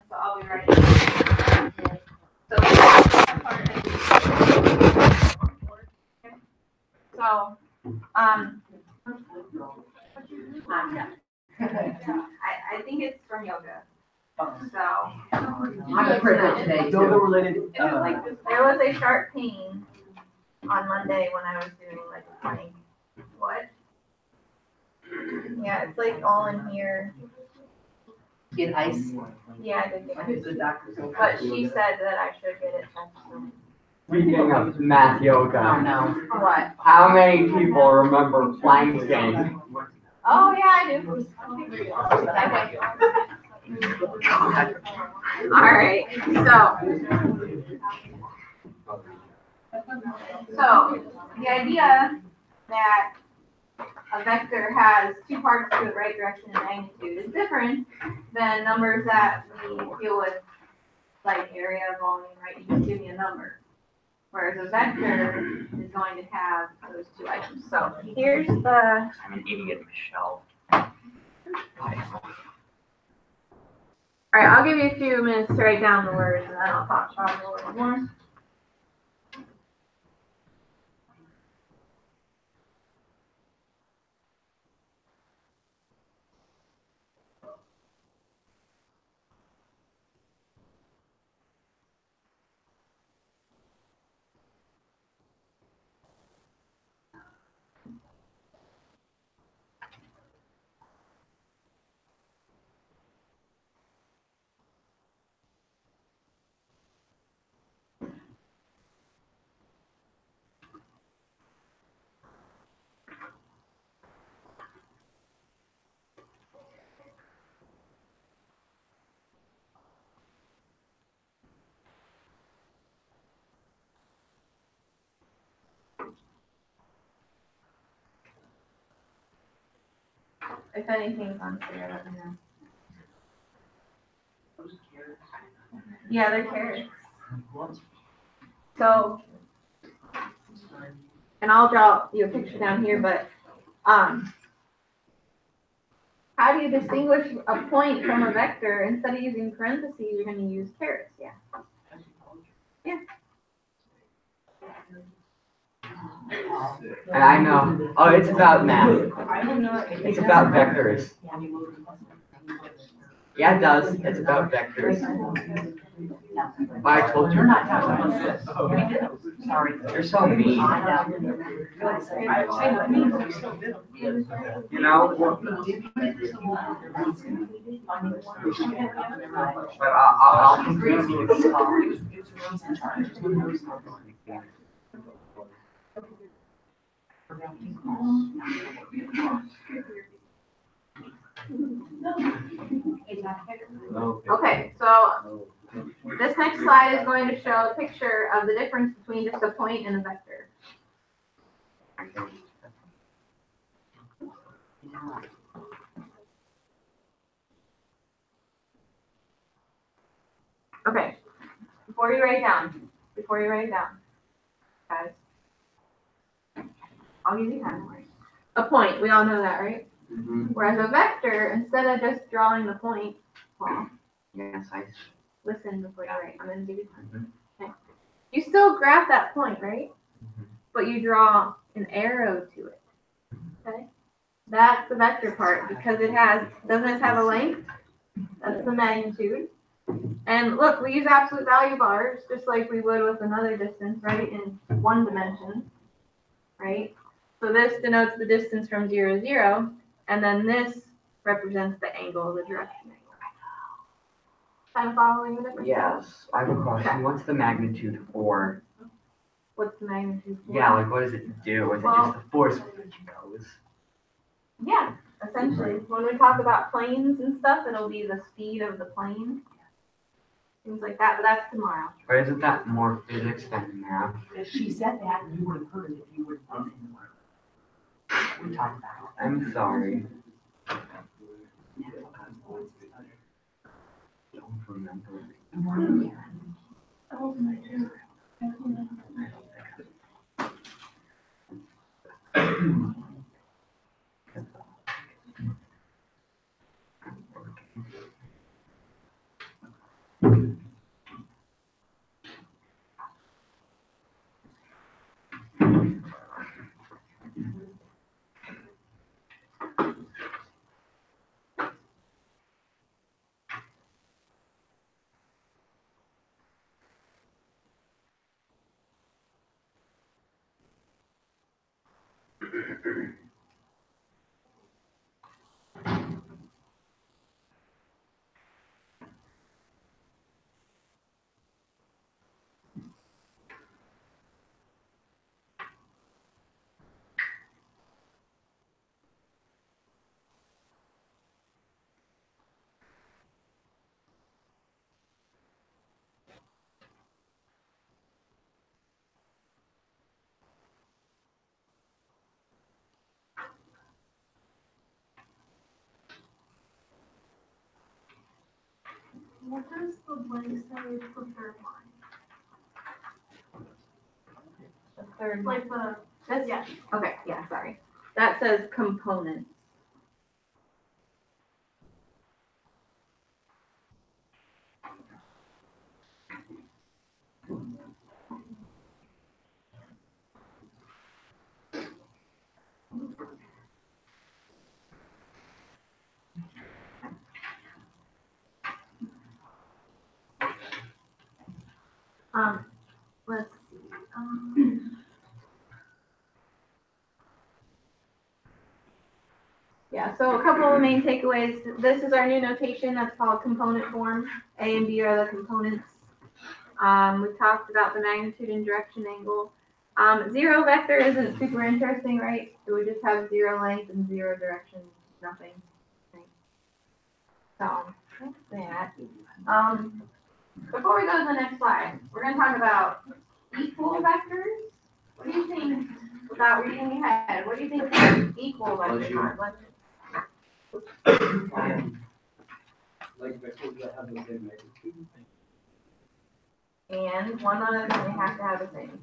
so I'll be writing. So that part so I think it's from yoga. So I'm a cricket today too. Yoga related. there was a sharp pain on Monday when I was doing like plank. What? Yeah, it's like all in here. Get ice. Yeah, I did get it. The doctor's over. But she said that I should get it checked. Speaking of math Oh, yoga, no. What? how many people remember planking? Oh, yeah, I do. Okay. All right, so the idea that a vector has two parts to it, right direction and magnitude, is different than numbers that we deal with, like area, volume, right? You just give me a number. Whereas a vector is going to have those two items. So here's the. I'm an idiot, Michelle. All right, I'll give you a few minutes to write down the words, and then I'll talk about it a little more. If anything's unclear, let me know. Yeah, they're carrots. So, and I'll draw you a picture down here, but how do you distinguish a point from a vector? Instead of using parentheses, you're going to use carrots. Yeah. Yeah. And I know, oh, it's about math. It's about vectors. Yeah, it does. It's about vectors. But I told you. You're not talking about this. Sorry. You're so mean. I You know? But I'll convince you. Okay, so this next slide is going to show a picture of the difference between just a point and a vector. Okay, before you write it down, guys, I'll give you time. A point, we all know that, right? Mm-hmm. Whereas a vector, instead of just drawing the point, well, Yes, I. listen before you write. I'm going to give you time. Okay. You still graph that point, right? But you draw an arrow to it. Okay? That's the vector part because doesn't it have a length? That's the magnitude. And look, we use absolute value bars just like we would with another distance, right? In one dimension, right? So this denotes the distance from 0 to 0, and then this represents the angle, the direction angle. Kind of following the difference? Yes, I have a question. What's the magnitude for? What's the magnitude for? Yeah, like what does it do? Is it just the force which goes? Yeah, essentially. When we talk about planes and stuff, it'll be the speed of the plane. Things like that, but that's tomorrow. Or isn't that more physics than math? If she said that, you would have heard it if you would have been in the We talked about it. I'm sorry. Don't remember. What does the blank say for third line? The third line. Like the, That's, yeah. okay, yeah, sorry. That says components. Let's see. Yeah, so a couple of main takeaways. This is our new notation that's called component form. A and B are the components. We talked about the magnitude and direction angle. Zero vector isn't super interesting, right? So we just have zero length and zero direction, nothing. Right? So that's that. Before we go to the next slide, we're going to talk about equal vectors. What do you think, without reading ahead, what do you think equal vectors are? Like vectors that have the same magnitude. And one other thing, they have to have the same.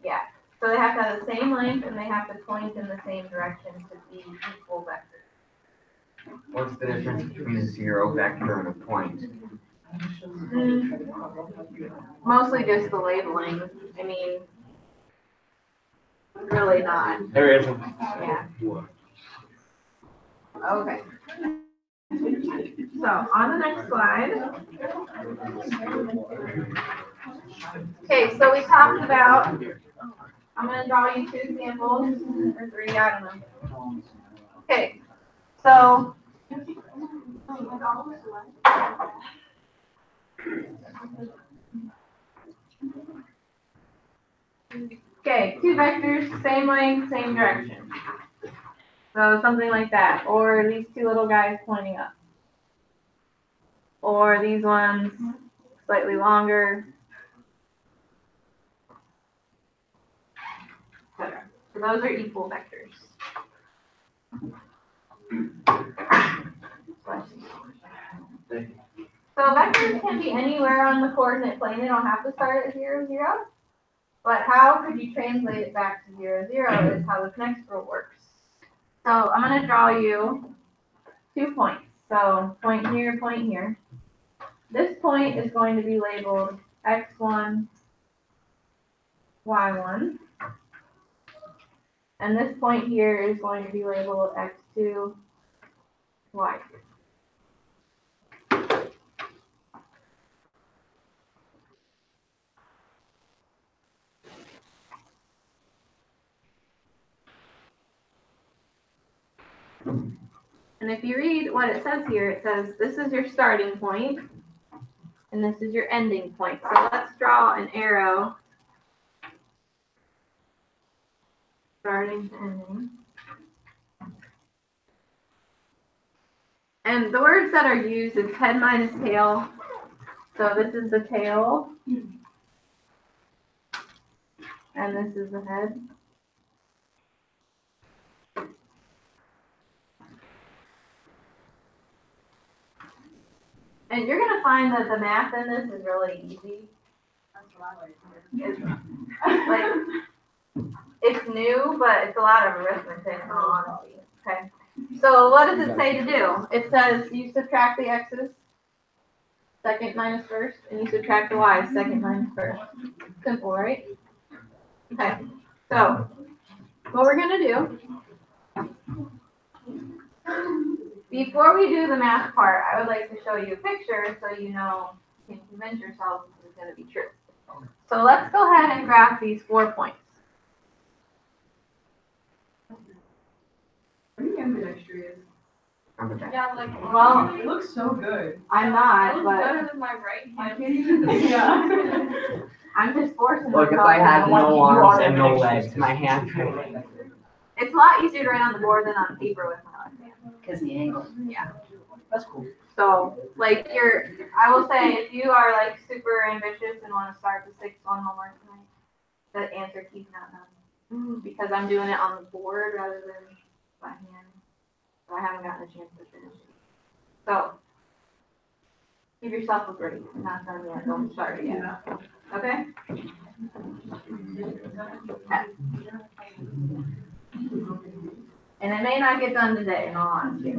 Yeah, so they have to have the same length and they have to point in the same direction to be equal vectors. What's the difference between a zero vector and a point? Mostly just the labeling. I mean, really not. There is. Yeah. Okay. So on the next slide. Okay, so we talked about, I'm going to draw you 2 examples, or 3, I don't know. Okay, so. Okay, 2 vectors, same length, same direction. So something like that, or these 2 little guys pointing up. Or these ones slightly longer, etc. So those are equal vectors. So vectors can be anywhere on the coordinate plane. They don't have to start at 0, 0. But how could you translate it back to 0, 0 is how this next rule works. So I'm going to draw you 2 points. So point here, point here. This point is going to be labeled x1, y1. And this point here is going to be labeled x2, y2. And if you read what it says here, it says this is your starting point, and this is your ending point. So let's draw an arrow starting to ending. And the words that are used is head minus tail. So this is the tail, and this is the head. And you're going to find that the math in this is really easy. That's what I like. It's new, but it's a lot of arithmetic in all honesty. Okay. So what does it say to do? It says you subtract the x's, second minus first, and you subtract the y's, second minus first. Simple, right? Okay. So what we're going to do, before we do the math part, I would like to show you a picture so you know, you can convince yourself this is going to be true. So let's go ahead and graph these 4 points. ambidextrous. On the back. Yeah, like, Well, it looks so good. I'm It not, looks but better than my right I hand. can't even, yeah. I'm just forcing Look, if myself. I had Like, no you arms are and no ambidextrous. legs, my handwriting. It's a lot easier to write on the board than on paper with my left hand. Because the angle. Yeah. That's cool. So, like, I will say, if you are like super ambitious and want to start the 6-1 homework tonight, the answer key's not done. Because I'm doing it on the board rather than by hand. So I haven't gotten a chance to finish it. So, give yourself a break. I'm not done yet. Don't start it yet. Okay? And it may not get done today, in all honesty.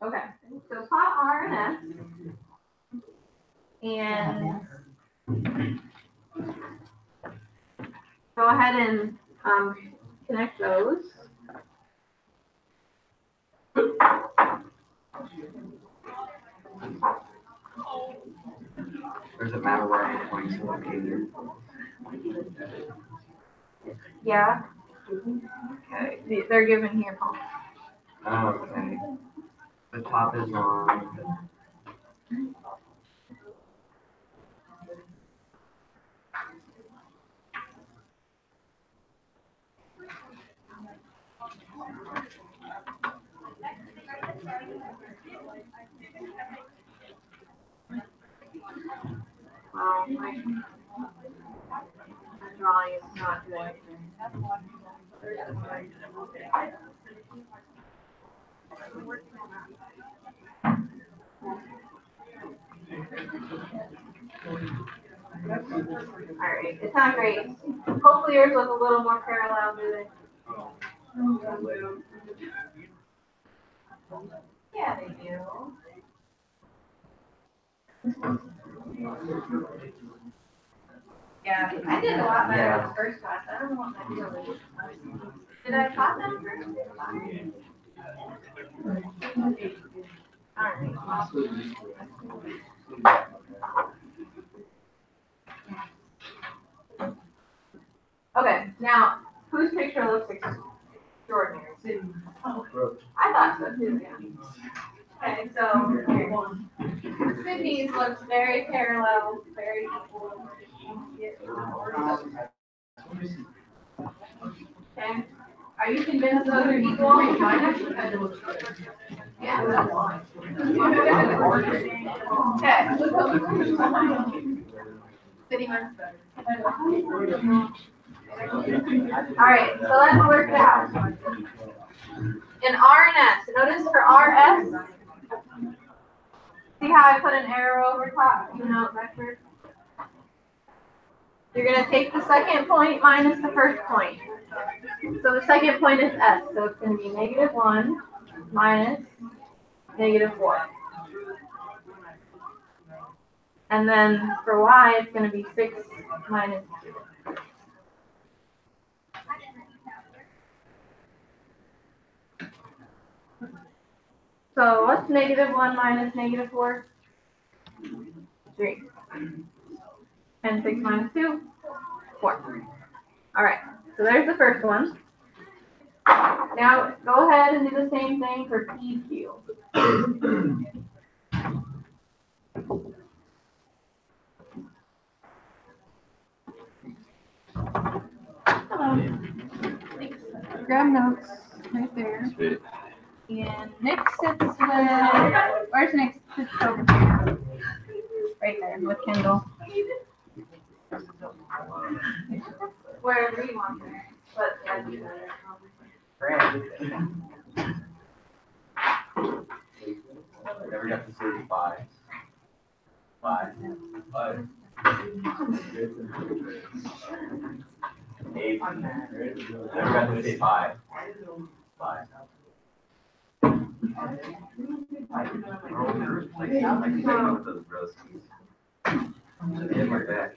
Okay, so plot R and S. And go ahead and connect those. Does it matter where the points are located? Yeah. Okay, they're given here, Paul. Okay. The top is on. My drawing is not good. Alright, it's not great. Hopefully yours look a little more parallel to it. Yeah, they do. Yeah, I did a lot better in the first class. I don't know what my deal is. Did I taught them first? Okay, now, whose picture looks extraordinary? I thought so too, yeah. Okay, so Sydney's looks very parallel, very equal. Okay, are you convinced those are equal? Yeah. Okay. Sydney one's better. All right, so let's work it out. In R and S, notice for RS, see how I put an arrow over top, even though it's vector? You're going to take the second point minus the first point. So the second point is S, so it's going to be -1 minus -4. And then for Y, it's going to be 6 minus 2. So what's -1 minus -4? 3. And 6 minus 2? 4. All right, so there's the first one. Now go ahead and do the same thing for PQ. Hello. Grab notes right there. And Nick sits with, where's Nick? Sits over here. Right there with Kendall. Wherever you want there. But that'd be better. Never got to say 5. 5. 5. 8. Never got to say 5. 5. In my back.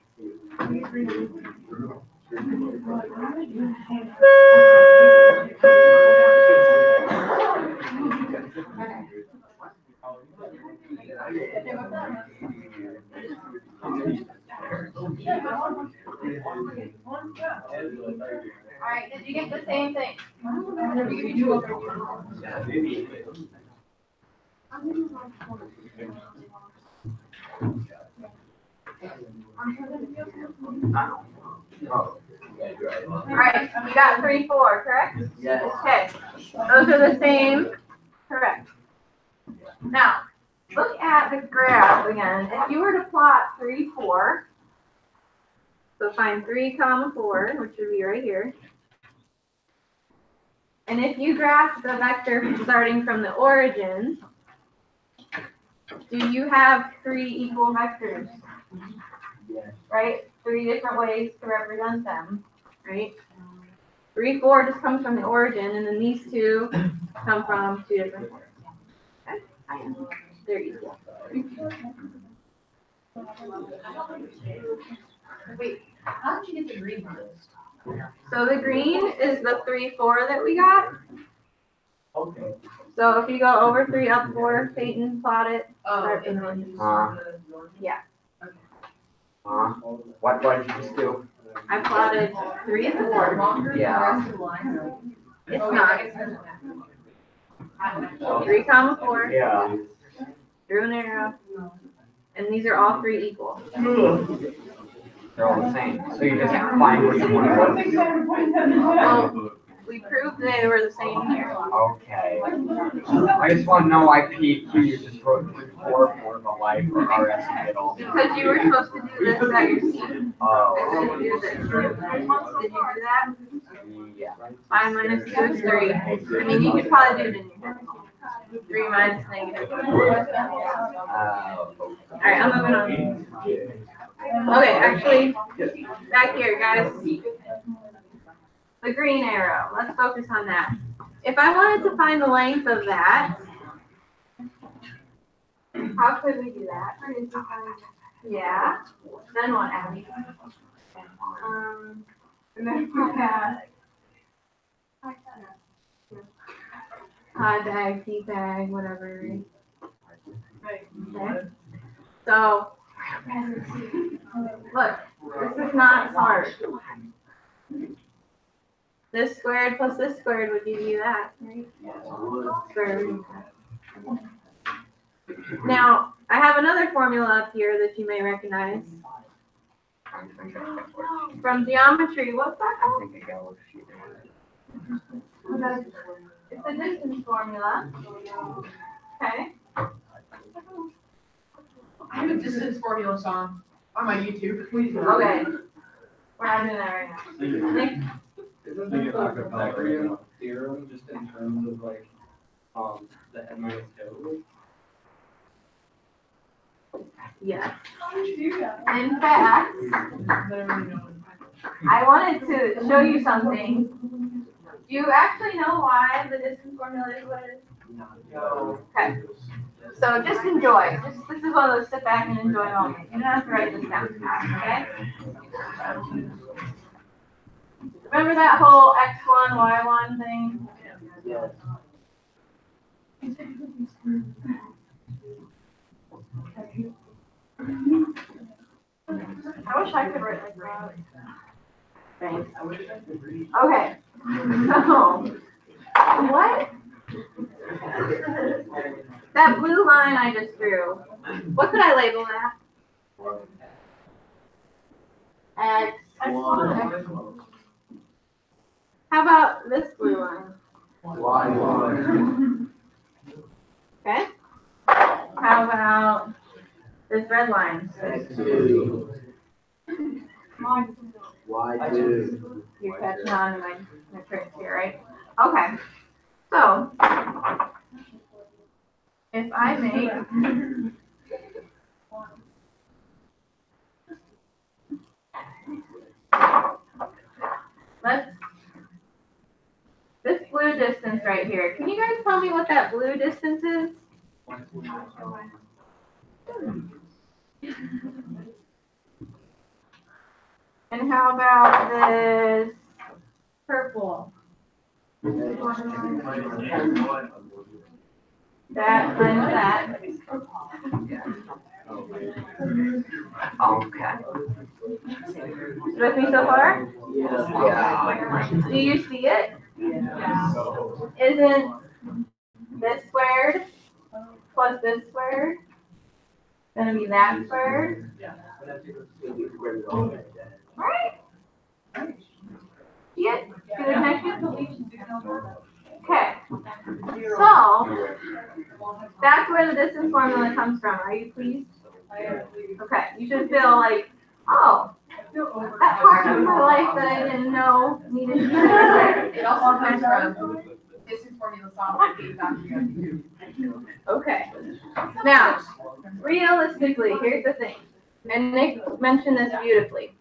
Alright, did you get the same thing? Alright, you got 3, 4, correct? Yes. Okay, those are the same, correct. Now, look at the graph again. If you were to plot 3, 4, so find 3, 4, which would be right here. And if you graph the vector starting from the origin, do you have 3 equal vectors? Yes. Right? 3 different ways to represent them, right? 3, 4 just comes from the origin, and then these two come from 2 different points. Okay? They're equal. Wait, how did you get the green ones? So the green is the 3, 4 that we got. Okay. So if you go over 3, up 4, Peyton, plot it. Oh, and then you saw the. Yeah. What did you just do? I plotted 3 and 4. Longer than the Yeah. rest of the line. It's not. 3, 4, Yeah. drew an arrow. And these are all 3 equal. They're all the same. So you just find which one it was. Well, we proved they were the same here. Okay. I just want to know why PQ you just wrote 3, 4 for the life or RS in the middle. Because you were supposed to do this at your seat. Oh. Did you do that? Yeah. 5 minus 2 is 3. I mean, you could probably do it in your head. 3 minus negative 1. Alright, I'm moving on. Okay, actually, back here, guys. The green arrow, let's focus on that. If I wanted to find the length of that, how could we do that? Yeah, then what, Abby? And then we have bag, tea bag, whatever. Okay. So, look, this is not hard. This squared plus this squared would give you that, right? Square root of that. Now, I have another formula up here that you may recognize. From geometry, what's that called? It's a distance formula. Okay. I have a distance formula song on my YouTube. Please. Okay. We're not doing that right now. Nick? Isn't there a Pythagorean theorem just in terms of like, the n minus 2? Yes. In fact, I wanted to show you something. Do you actually know why the distance formula is what it is? No. Okay. So just enjoy. This is one of those sit back and enjoy moments. You don't have to write this down fast, okay? Remember that whole X1, Y1 thing? Yes. I wish I could write like that. Thanks. Okay. So, what? That blue line I just drew, what could I label that? X. How about this blue line? Okay. How about this red line? You're catching on to my tricks here, right? Okay. So, if I make this blue distance right here. Can you guys tell me what that blue distance is? And how about this purple? That minus that. Okay. With me so far? Yeah. Do you see it? Yeah. Isn't this squared plus this squared gonna be that squared? Right? See it? See the connection? Okay. So, that's where the distance formula comes from. Are you pleased? Okay. You should feel like, oh, that part of my life that I didn't know needed to be there. It also comes from distance formula solved feedback. Okay. Now, realistically, here's the thing, and Nick mentioned this beautifully.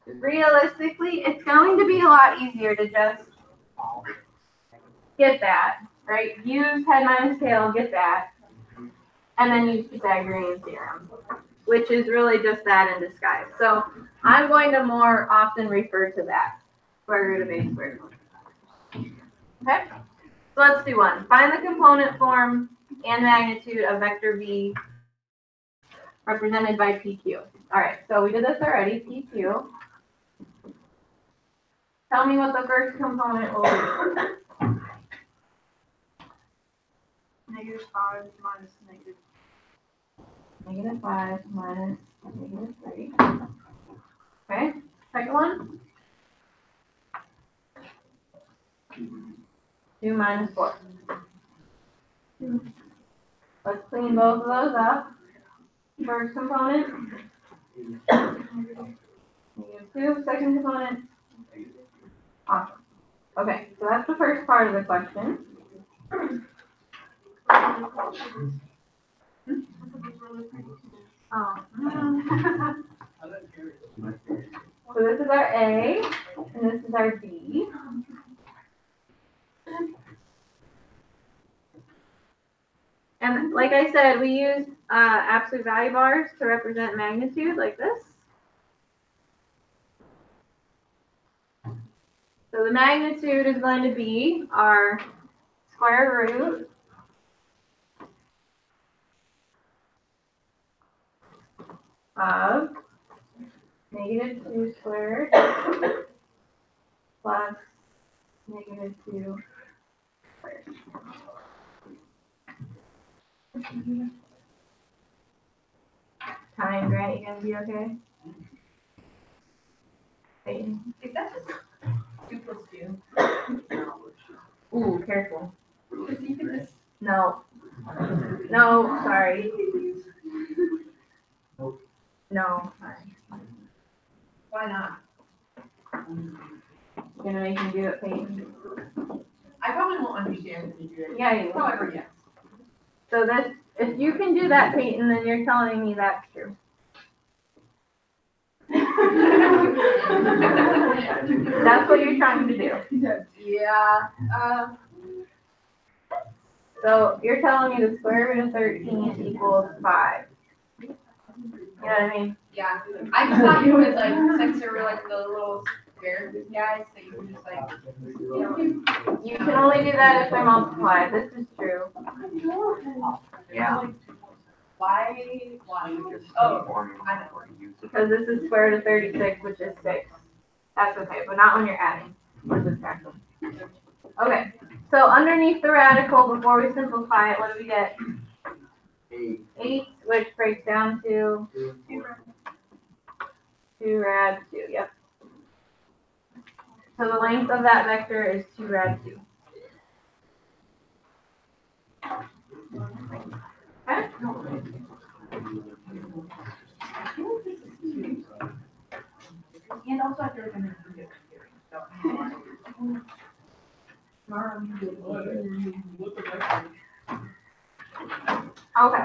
Realistically, it's going to be a lot easier to just get that, right? Use head minus tail, get that, and then use Pythagorean theorem, which is really just that in disguise. So I'm going to more often refer to that, square root of a squared. Okay? So let's do one. Find the component form and magnitude of vector v represented by PQ. All right, so we did this already, PQ. Tell me what the first component will be. -5 minus negative. -5 minus -3. Okay, second one. 2 minus 4. Let's clean both of those up. First component. -2, second component. Awesome. Okay, so that's the first part of the question. Oh. So this is our A, and this is our B. And like I said, we use absolute value bars to represent magnitude like this. So the magnitude is going to be our square root of -2 squared plus -2 squared. Time, Grant, you gonna be okay? Wait. Is that just 2 plus 2? Ooh, careful. Because you can just. No. No, sorry. No, sorry. Why not? You're gonna make me do it, Peyton. I probably won't understand if you do it. Yeah, you will. However, yes. So this, if you can do that, Peyton, then you're telling me that's true. That's what you're trying to do. Yeah. So you're telling me the square root of 13 equals 5. You know what I mean? Yeah. I just thought you would like, since there were like the little square guys, that you would just like, You can only do that if they're multiplied. This is true. Yeah. Why? Oh. Because this is square root of 36, which is 6. That's okay, but not when you're adding or subtracting. Okay, so underneath the radical, before we simplify it, what do we get? 8, which breaks down to 2 rad 2, yep. So the length of that vector is 2 rad 2. Okay? And also, I feel like I'm gonna forget. Okay.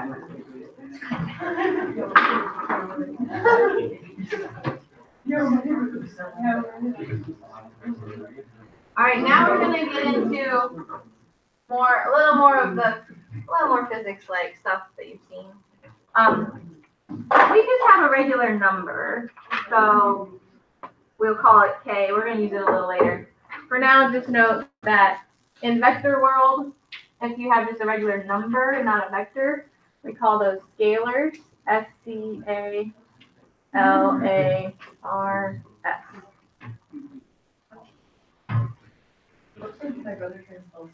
All right, now we're gonna get into a little more physics-like stuff that you've seen. We just have a regular number, so we'll call it K. We're gonna use it a little later. For now, just note that in vector world, if you have just a regular number and not a vector, we call those scalars, S-C-A-L-A-R-S. LARS. Looks like my brother turns full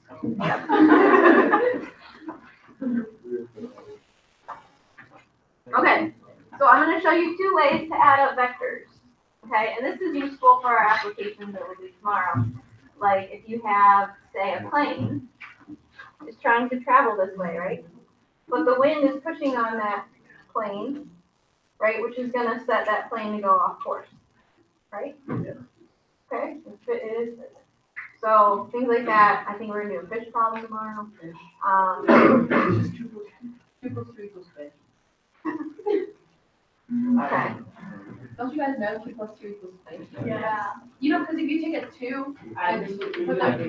Okay, so I'm going to show you two ways to add up vectors. Okay, and this is useful for our applications that we'll do tomorrow. Like if you have, say, a plane is trying to travel this way, right? But the wind is pushing on that plane, right, which is going to set that plane to go off course, right? Okay, it is. So things like that. I think we're going to do a fish problem tomorrow. It's just 2 plus 3 equals fish. Okay. Don't you guys know 2 plus 2 equals fish? Yeah. You know, because if you take a 2 and put that.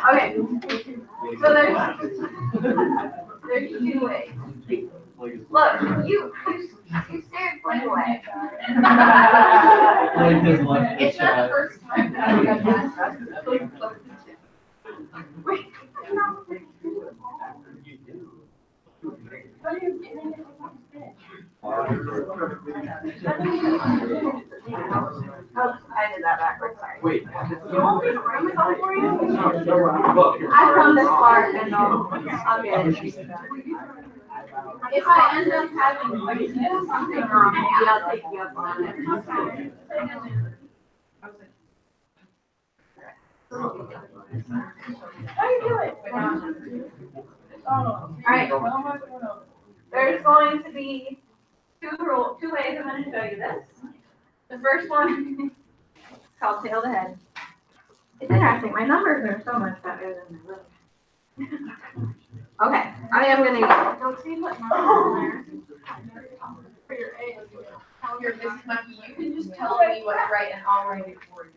Okay. So there's two ways. Look, you stared Blake away. It's not the first time that I've done that. Wait. What are you getting into? Oh, I did that backwards, sorry. Wait. You want me to bring it up for you? Look. I've come this far and I'll get it. If I end up having something wrong, maybe I'll take you up on it. How you doing? Alright, there's going to be two ways I'm going to show you this. The first one is called tail to head. It's interesting, my numbers are so much better than my little. Okay, I am going to, Don't see what number for your A. Here, Mrs. Monkey, you can just tell me what's right and I'll write it for you.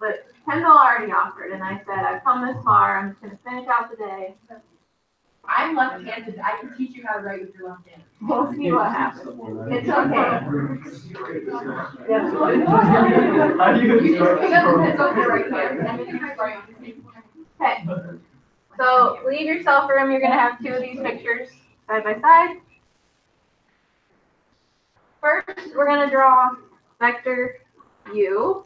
but Kendall already offered and I said, I've come this far, I'm just going to finish out the day. I'm left-handed, I can teach you how to write with your left hand. We'll see what happens. It's okay. You just pick up the pencil with your right hand and then you just write on the paper. Okay. So leave yourself room. You're going to have two of these pictures side by side. First, we're going to draw vector u.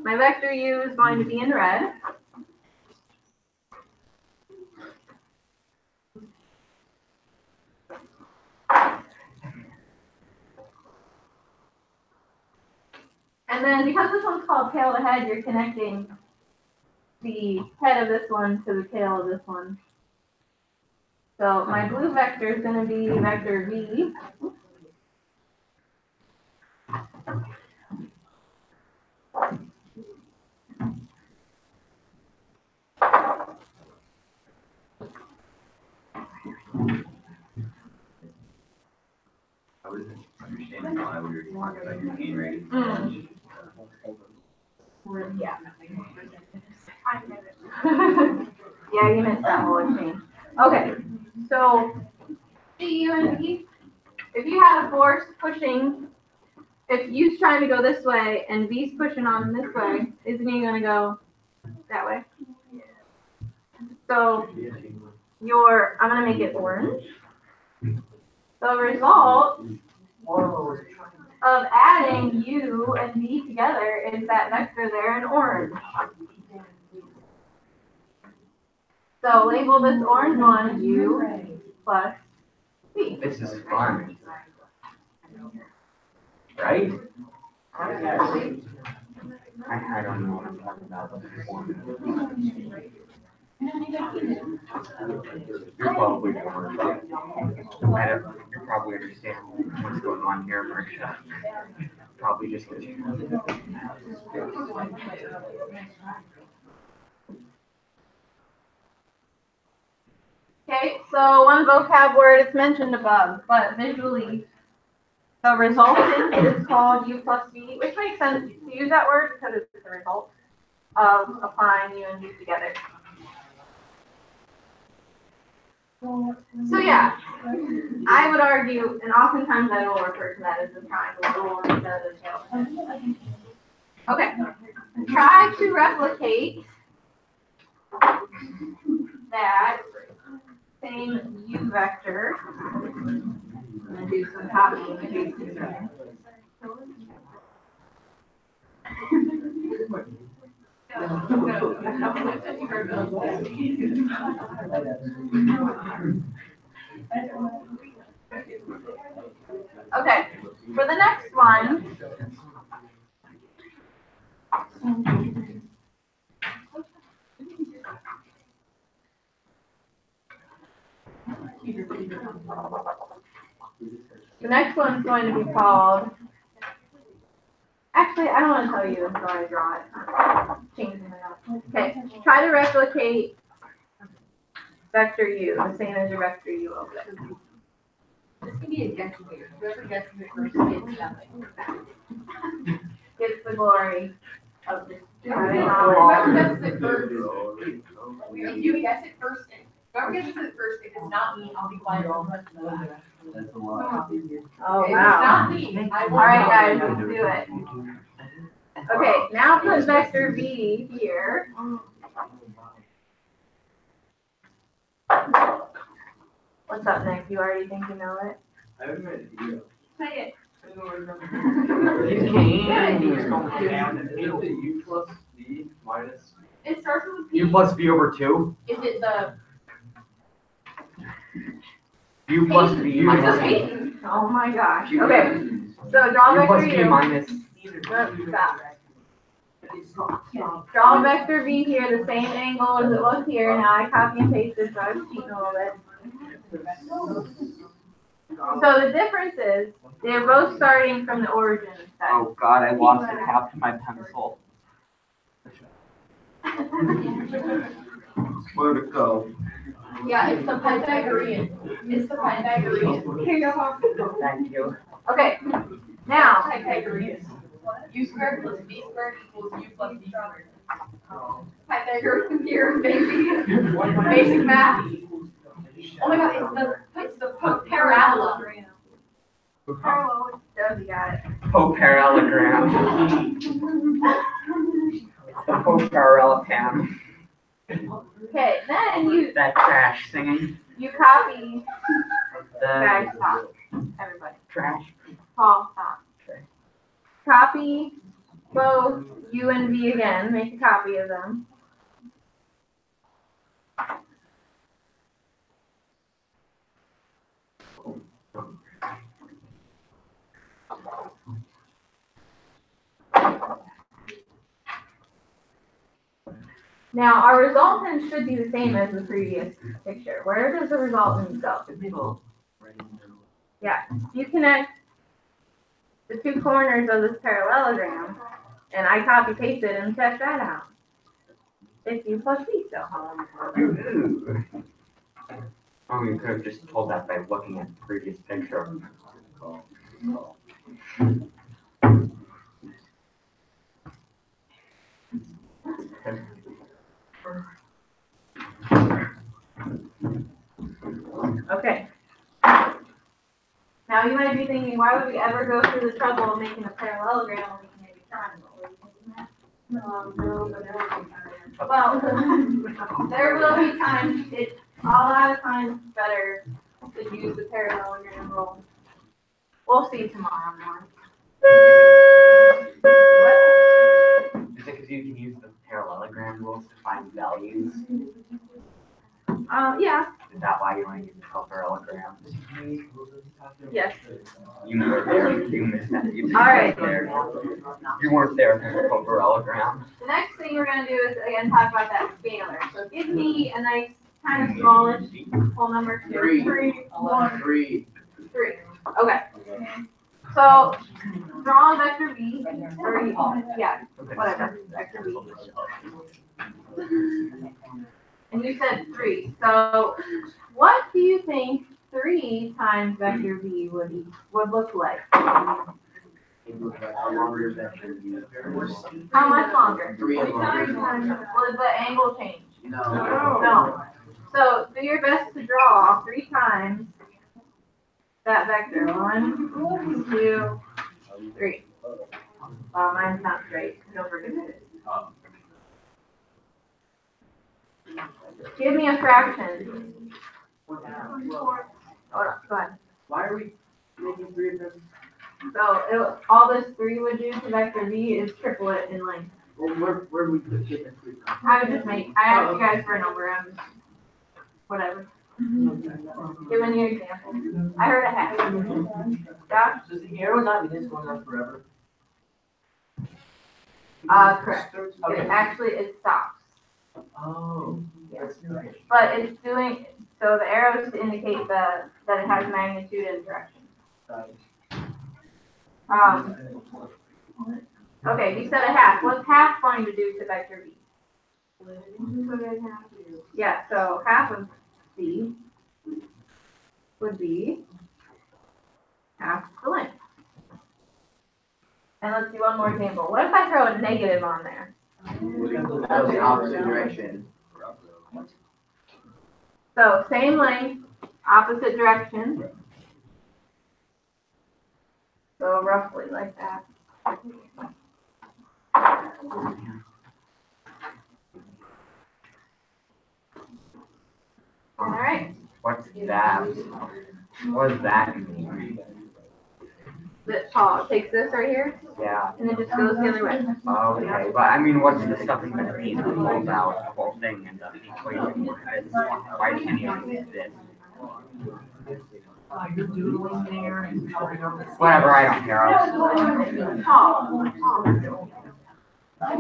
My vector u is going to be in red. And then because this one's called tail to head, you're connecting the head of this one to the tail of this one. So my blue vector is going to be vector v. I wasn't understanding why we were talking about your handwriting. Yeah. I get it. Yeah, you missed that whole exchange. Okay, so C, U, and V, if you have a force pushing, if U's trying to go this way and V's pushing on this way, isn't he going to go that way? So I'm going to make it orange. The result of adding U and V together is that vector there in orange. So label this orange one U plus V. This is fun. Right? I don't know what I'm talking about. You're probably more, you probably understand what's going on here, Marisha. Probably just because you. Okay, so one vocab word is mentioned above, but visually, the resultant is called U plus V, which makes sense to use that word because it's the result of applying U and V together. So yeah, I would argue, and oftentimes I will refer to that as the triangle rule instead of the tail. Okay, try to replicate that same u vector. I'm gonna do some copying and pasting here. Okay, for the next one. The next one's going to be called, actually, I don't want to tell you until I draw it. Changing it up. Okay, try to replicate vector u, the same as your vector u over there. This can be a guesstimate. Whoever gets it first gets nothing. Gets the glory of this. Whoever gets it first, if you guess it first, whoever gets it first, if it's not me, I'll be quiet all the rest of the time. That's a lot. Oh, If it's wow. not me, I will. Alright, guys, let's do it. Okay, now put vector v here. What's up, Nick? You already think you know it? I have an idea. Say it. Is it u plus v minus? It starts with a P. U plus V over 2? Is it the? U plus V What's minus the V? Oh my gosh. Okay, so draw U plus vector V u. minus. Stop. Draw vector v here, the same angle as it was here. Now I copy and paste it, so I was cheating a little bit. So the difference is they're both starting from the origin side. Oh god, I lost the cap to my pencil. Where'd it go? Yeah, it's the Pythagorean. It's the Pythagorean. Here you go. Thank you. Okay, now, Pythagorean. U squared plus v squared equals u plus v squared. Pythagorean theorem, baby. Basic math. Oh my god, it's the parabola. parallel, Josie got it. Co-parallelogram. The co-parallelogram. Okay, then you That trash singing. copy, The guys, stop, everybody. trash. Paul, stop. Okay. Copy both U and V again, make a copy of them. Now, our resultant should be the same as the previous picture. Where does the resultant go? Yeah, you connect the two corners of this parallelogram, and I copy paste it and check that out. It's U plus V still. Oh, you could have just told that by looking at the previous picture. Okay. Now you might be thinking, why would we ever go through the trouble of making a parallelogram when we can make a triangle? Are you thinking that? No, but there will be times. Well, there will be times, it's a lot of times better to use the parallelogram rule. We'll see tomorrow morning. Is it because you can use the parallelogram rules to find values? Yeah, Is that why you want to use the co-parallelogram? yes. You were there. You missed that. You All right. There. You weren't there for the co-parallelogram. The next thing we're gonna do is again talk about that scalar. So give me a nice kind of smallish whole number two. Three. 3. Okay. So draw a vector v, or yeah, whatever, vector v. And you said 3. So what do you think 3 times vector v would look like? How much longer? 3 times. Will the angle change? No. No. So do your best to draw 3 times that vector. 1, 2, 3. Well, mine's not straight. Don't forget it. Give me a fraction. Hold on, go ahead. Why are we making 3 of them? So all this 3 would do to vector v is triple it in length. Well, where do we get the 3 from? I would just I asked you guys for a number, whatever. Giving you examples. I heard a half. Josh? Does the arrow not mean it's going on forever? Correct. Okay. It stops. Oh. Yes. But it's doing, so the arrows indicate that it has magnitude and direction. Okay, you said a half. What's half going to do to vector v? Yeah, so half of v would be half the length. And let's do one more example. What if I throw a negative on there? That's the opposite direction. So same length, opposite direction. So roughly like that. All right. What's that? What does that mean? Paul takes this right here Yeah. and it just goes the other way. Okay, but I mean, what's the stuff in between that pulls out the whole thing and the equation? Why can't you use this? You're doodling there and coloring on the. Whatever, I don't care. Paul.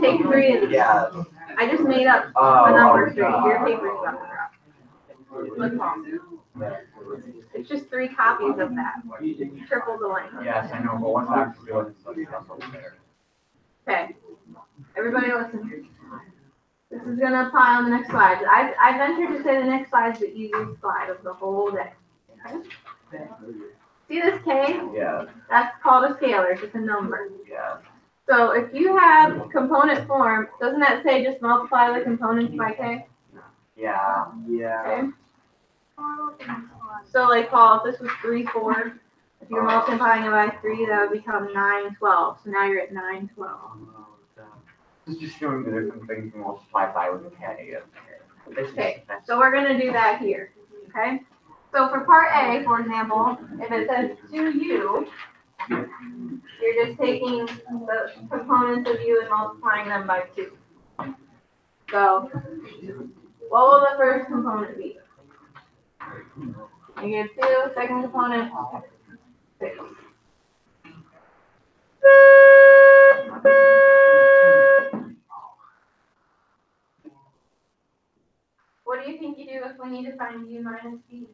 Take 3 of these. Yeah. I just made up Oh, a number okay. 3. Your paper's about to drop. Look, Paul. It's just 3 copies of that. Triple the length. Yes, I know, but what's that to do with the stuff over there? Okay. Everybody listen. This is gonna apply on the next slide. I venture to say the next slide is the easiest slide of the whole day. Okay? See this K? Yeah, That's called a scalar. It's just a number. yeah. So if you have component form, doesn't that say just multiply the components by K? Yeah. Okay. So like Paul, if this was 3, 4, if you're multiplying it by 3, that would become 9, 12. So now you're at 9, 12. It's just doing the different things and multiply by with a K. Okay, so we're gonna do that here, okay? So for part A, for example, if it says 2u, you're just taking the components of u and multiplying them by 2. So what will the first component be? -2, second component, 6. What do you think you do if we need to find u minus b?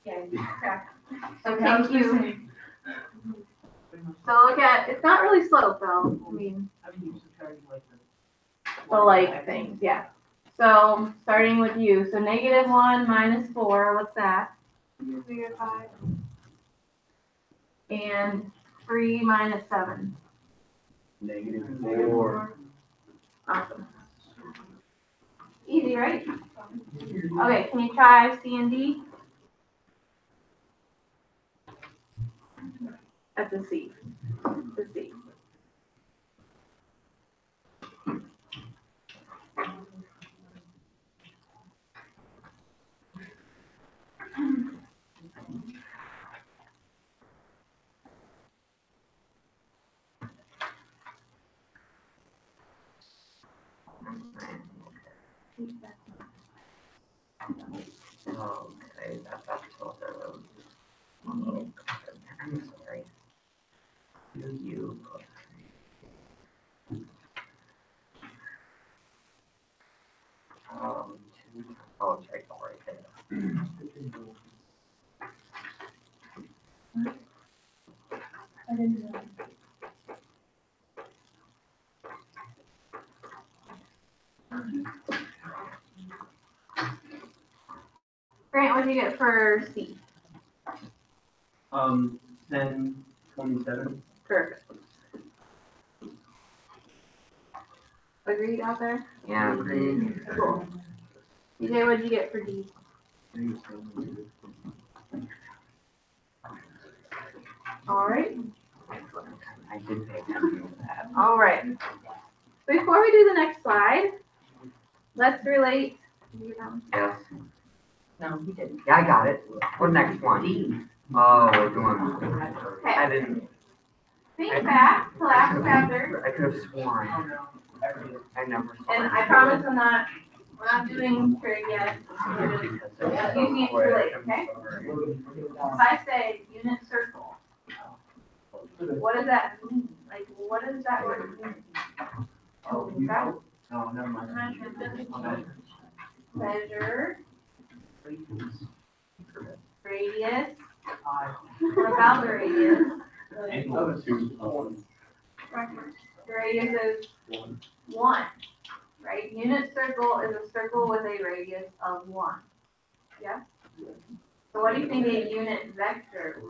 Yeah, correct. So take u. So look at, it's not really slope though. I mean, the like things, yeah. So starting with u, so -1 minus 4, what's that? -5. And 3 minus 7. -4. Awesome. Easy, right? Okay, can you try C and D? That's a C. It's a C. Okay, that's what the road. I'm sorry. You. Oh, it's right there. Grant, what did you get for C? 1027. Perfect. Agreed out there? Yeah, agreed. Cool. DJ, what did you get for D? All right. I did pay attention to that. All right. Before we do the next slide, let's relate you down? Yes. No, he didn't. Yeah, I got it. What next one? D. Oh, we're doing. Okay, I didn't. think back to last chapter, I could have sworn. I never saw. and I promise we're not doing trivia. We're just using it to relate, okay? If I say unit circle, what does that mean? Like, what does that word mean? Oh, that No, never mind. measure, radius, what about the radius? The radius is 1, right? Unit circle is a circle with a radius of 1. Yeah? So what do you think a unit vector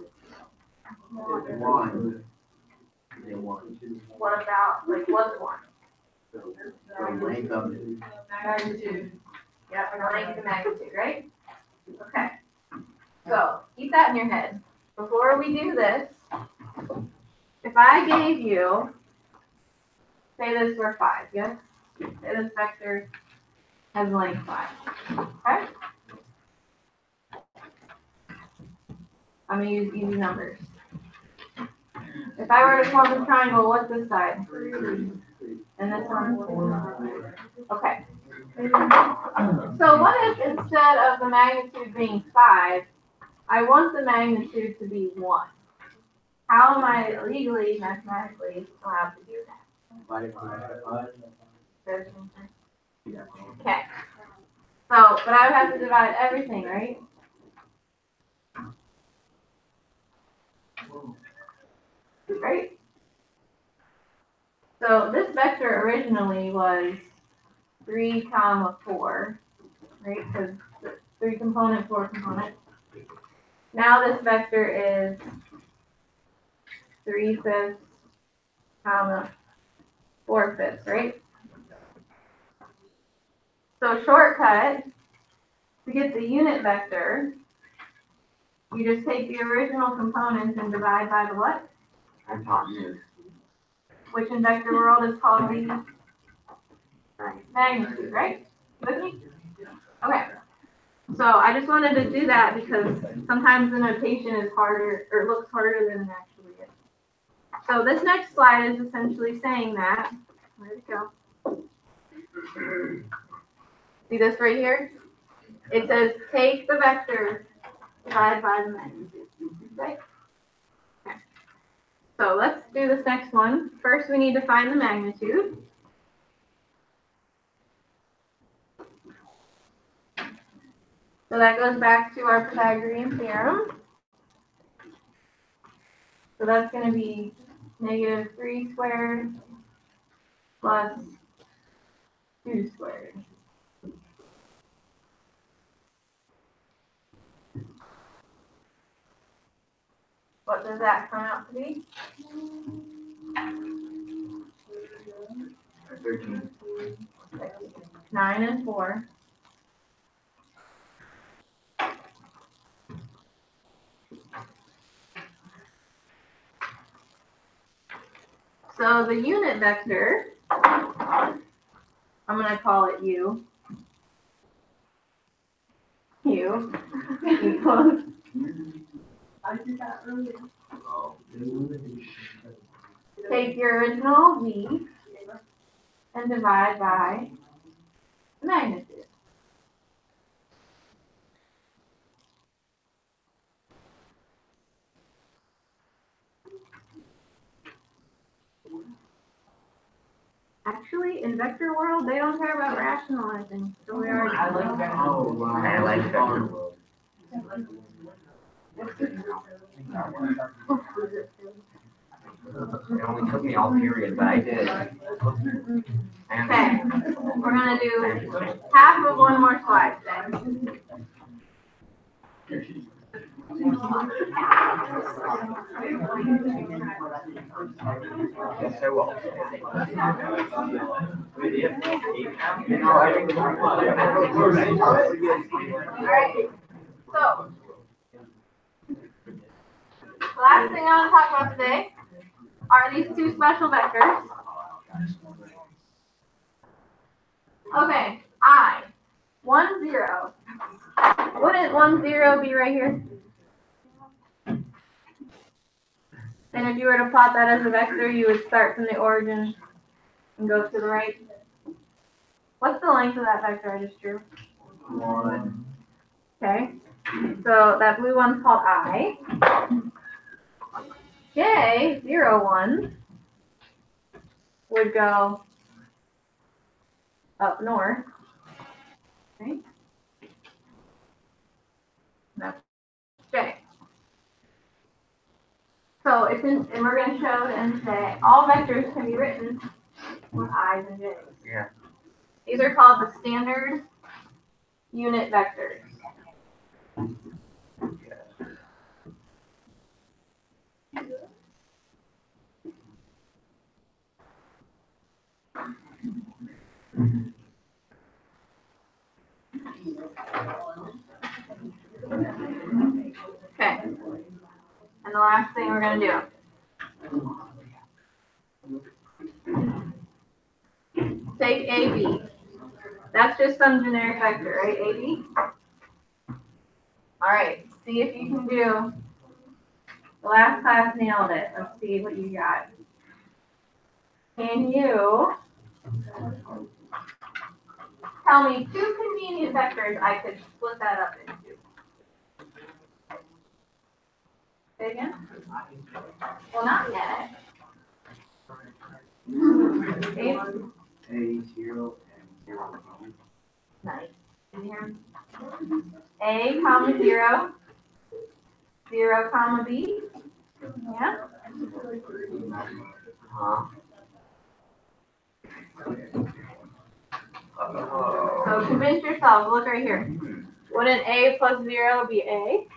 would be? One. What about, like, what's 1? Magnitude. Yep, length and magnitude, right? Okay. So keep that in your head. Before we do this, if I gave you, say this were 5, yes? Say this vector has length 5, okay? I'm gonna use easy numbers. If I were to call this triangle, what's this side? And this one? Okay. So what if instead of the magnitude being 5, I want the magnitude to be 1? How am I legally, mathematically allowed to do that? Okay. So, but I would have to divide everything, right? Right? So this vector originally was 3, 4, right? Because 3 component, 4 component. Now this vector is 3/5, 4/5, right? So shortcut, to get the unit vector, you just take the original components and divide by the what? I'm talking you. Which in vector world is called the magnitude, right? With me? Okay. So I just wanted to do that because sometimes the notation is harder, or looks harder than it actually is. So this next slide is essentially saying that, where'd it go? See this right here? It says take the vector, divide by the magnitude, right? Okay. So let's do this next one. First, we need to find the magnitude. So that goes back to our Pythagorean theorem. So that's going to be -3 squared plus 2 squared. What does that come out to be? 13. 9 and 4. So the unit vector, I'm going to call it U. U equals. I did that earlier. Take your original V and divide by the magnitude. Actually, in vector world, they don't care about rationalizing. So we already. I like that. Oh, wow. I like vector world. It only took me all period, but I did. Okay, we're gonna do half of one more slide today. Yes, I will. Alright, so. The last thing I want to talk about today are these two special vectors. Okay, I. 1, 0. Wouldn't 1, 0 be right here? And if you were to plot that as a vector, you would start from the origin and go to the right. What's the length of that vector I just drew? 1. Okay. So that blue one's called I. J, 0, 1 would go up north. Okay. That's J. So it's in, and we're going to show and say all vectors can be written with I's and J's. Yeah. These are called the standard unit vectors. Okay. And the last thing we're going to do. Take AB. That's just some generic vector, right? AB? All right. See if you can do. The last class nailed it. Let's see what you got. Can you tell me 2 convenient vectors I could split that up into? Say again? Well, not yet. Okay. A0 and 0. Nice. In here. A, comma, 0. 0, comma, B. Yeah. Huh? So convince yourself. Look right here. Wouldn't A plus 0 be A?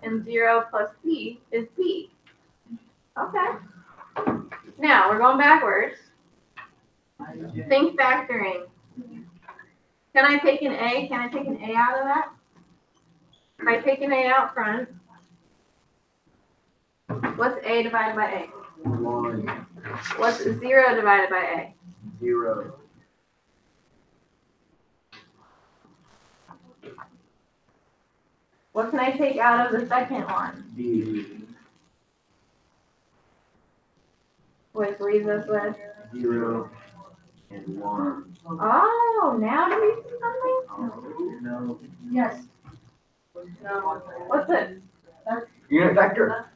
And 0 plus B is B. Okay. Now we're going backwards. Think factoring. Can I take an A? Can I take an A out of that? If I take an A out front, what's A divided by A? 1. What's 0 divided by A? 0. What can I take out of the second one? B. Which leaves us with? 0 and 1. Oh, now do we see something? No. Yes. No. What's it? Unit vector.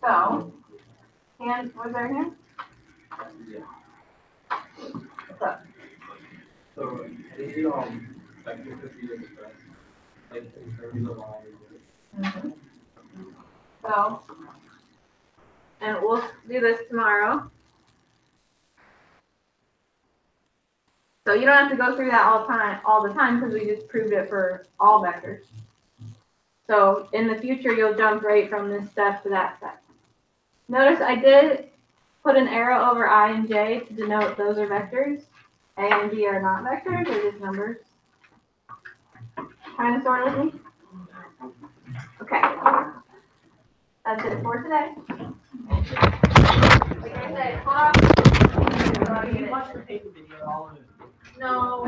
So, and was there here? What's up? So, any, vector could be expressed, like, in terms of all. So, and we'll do this tomorrow. So you don't have to go through that all the time because we just proved it for all vectors. So in the future, you'll jump right from this step to that step. Notice I did put an arrow over I and J to denote those are vectors. A and B are not vectors, they're just numbers. Kind of sort with me? Okay. That's it for today. Like I said, hold on. You watch the paper video, all of it. No,